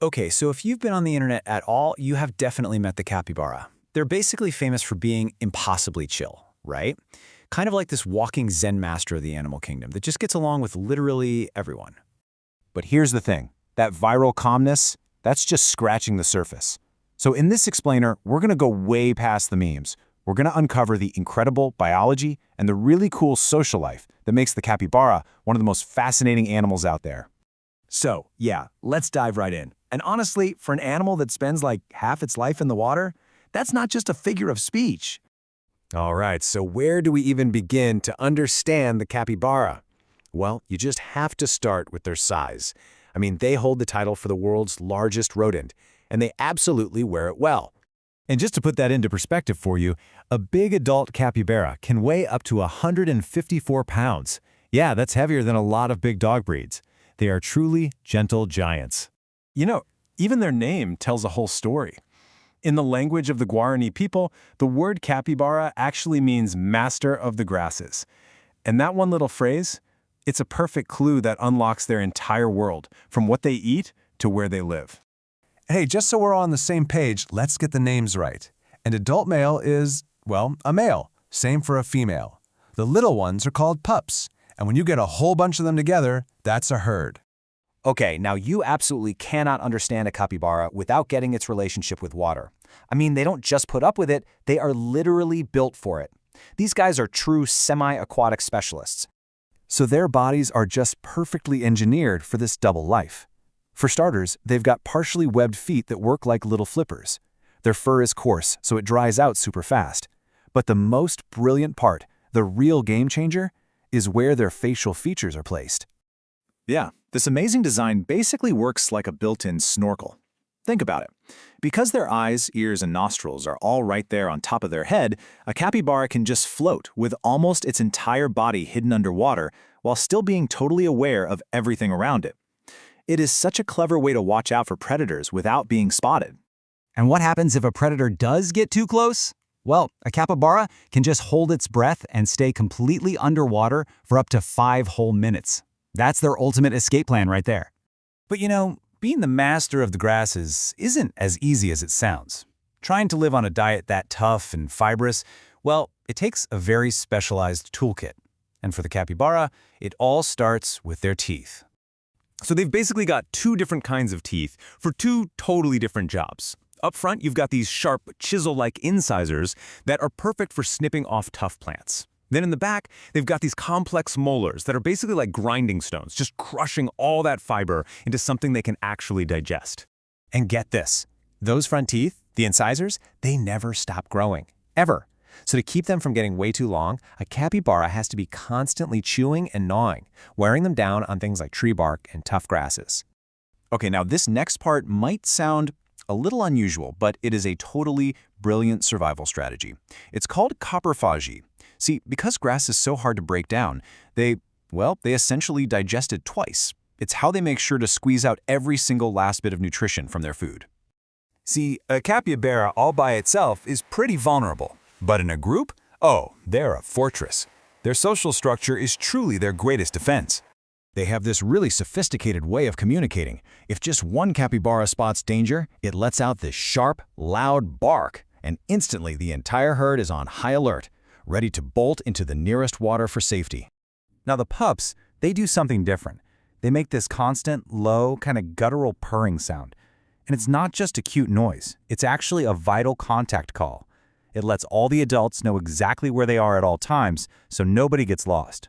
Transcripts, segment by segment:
Okay, so if you've been on the internet at all, you have definitely met the capybara. They're basically famous for being impossibly chill, right? Kind of like this walking Zen master of the animal kingdom that just gets along with literally everyone. But here's the thing. That viral calmness, that's just scratching the surface. So in this explainer, we're going to go way past the memes. We're going to uncover the incredible biology and the really cool social life that makes the capybara one of the most fascinating animals out there. So, yeah, let's dive right in. And honestly, for an animal that spends like half its life in the water, that's not just a figure of speech. All right, so where do we even begin to understand the capybara? Well, you just have to start with their size. I mean, they hold the title for the world's largest rodent, and they absolutely wear it well. And just to put that into perspective for you, a big adult capybara can weigh up to 154 pounds. Yeah, that's heavier than a lot of big dog breeds. They are truly gentle giants. You know, even their name tells a whole story. In the language of the Guarani people, the word capybara actually means master of the grasses. And that one little phrase, it's a perfect clue that unlocks their entire world, from what they eat to where they live. Hey, just so we're all on the same page, let's get the names right. An adult male is, well, a male. Same for a female. The little ones are called pups. And when you get a whole bunch of them together, that's a herd. Okay, now you absolutely cannot understand a capybara without getting its relationship with water. I mean, they don't just put up with it, they are literally built for it. These guys are true semi-aquatic specialists. So their bodies are just perfectly engineered for this double life. For starters, they've got partially webbed feet that work like little flippers. Their fur is coarse, so it dries out super fast. But the most brilliant part, the real game changer, is where their facial features are placed. Yeah, this amazing design basically works like a built-in snorkel. Think about it. Because their eyes, ears, and nostrils are all right there on top of their head, a capybara can just float with almost its entire body hidden underwater while still being totally aware of everything around it. It is such a clever way to watch out for predators without being spotted. And what happens if a predator does get too close? Well, a capybara can just hold its breath and stay completely underwater for up to 5 whole minutes. That's their ultimate escape plan right there. But you know, being the master of the grasses isn't as easy as it sounds. Trying to live on a diet that tough and fibrous, well, it takes a very specialized toolkit. And for the capybara, it all starts with their teeth. So they've basically got 2 different kinds of teeth for 2 totally different jobs. Up front, you've got these sharp, chisel-like incisors that are perfect for snipping off tough plants. Then in the back, they've got these complex molars that are basically like grinding stones, just crushing all that fiber into something they can actually digest. And get this, those front teeth, the incisors, they never stop growing, ever. So to keep them from getting way too long, a capybara has to be constantly chewing and gnawing, wearing them down on things like tree bark and tough grasses. Okay, now this next part might sound a little unusual, but it is a totally brilliant survival strategy. It's called coprophagy. See, because grass is so hard to break down, they essentially digest it twice. It's how they make sure to squeeze out every single last bit of nutrition from their food. See, a capybara all by itself is pretty vulnerable. But in a group, oh, they're a fortress. Their social structure is truly their greatest defense. They have this really sophisticated way of communicating. If just one capybara spots danger, it lets out this sharp, loud bark, and instantly the entire herd is on high alert, ready to bolt into the nearest water for safety. Now the pups, they do something different. They make this constant, low, kind of guttural purring sound. And it's not just a cute noise. It's actually a vital contact call. It lets all the adults know exactly where they are at all times, so nobody gets lost.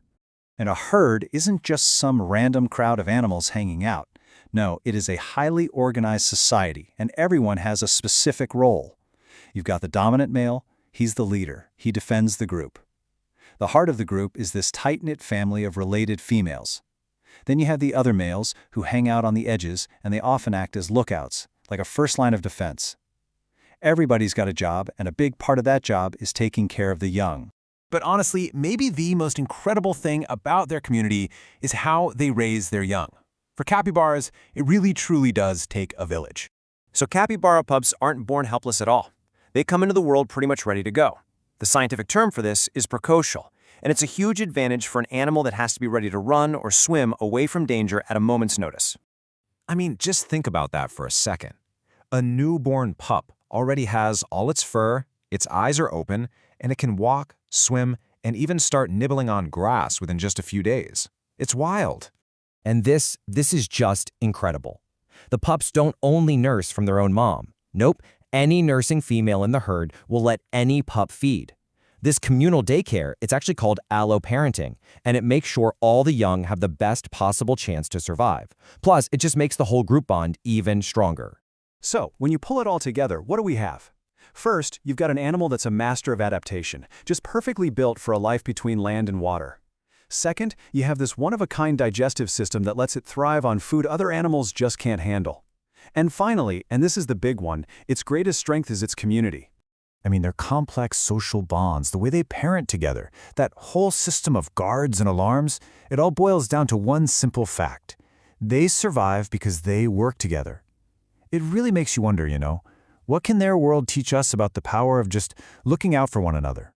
And a herd isn't just some random crowd of animals hanging out. No, it is a highly organized society, and everyone has a specific role. You've got the dominant male, he's the leader, he defends the group. The heart of the group is this tight-knit family of related females. Then you have the other males who hang out on the edges, and they often act as lookouts, like a first line of defense. Everybody's got a job, and a big part of that job is taking care of the young. But honestly, maybe the most incredible thing about their community is how they raise their young. For capybaras, it really truly does take a village. So capybara pups aren't born helpless at all. They come into the world pretty much ready to go. The scientific term for this is precocial, and it's a huge advantage for an animal that has to be ready to run or swim away from danger at a moment's notice. I mean, just think about that for a second. A newborn pup already has all its fur, its eyes are open, and it can walk, swim, and even start nibbling on grass within just a few days. It's wild. And this is just incredible. The pups don't only nurse from their own mom. Nope, any nursing female in the herd will let any pup feed. This communal daycare, it's actually called alloparenting, and it makes sure all the young have the best possible chance to survive. Plus, it just makes the whole group bond even stronger. So, when you pull it all together, what do we have? First, you've got an animal that's a master of adaptation, just perfectly built for a life between land and water. Second, you have this one-of-a-kind digestive system that lets it thrive on food other animals just can't handle. And finally, and this is the big one, its greatest strength is its community. I mean, their complex social bonds, the way they parent together, that whole system of guards and alarms, it all boils down to one simple fact. They survive because they work together. It really makes you wonder, what can their world teach us about the power of just looking out for one another?